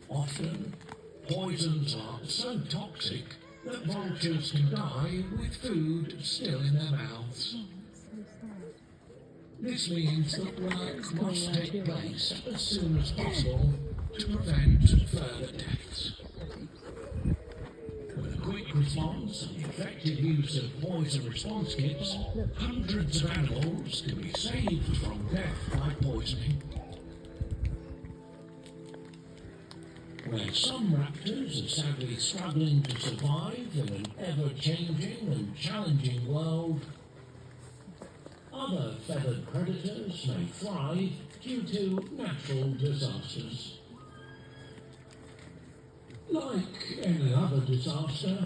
Often, poisons are so toxic that vultures can die with food still in their mouths. This means that work must take place as soon as possible to prevent further deaths. With a quick response and effective use of poison response kits, hundreds of animals can be saved from death by poisoning. Where some raptors are sadly struggling to survive in an ever-changing and challenging world, other feathered predators may thrive due to natural disasters. Like any other disaster,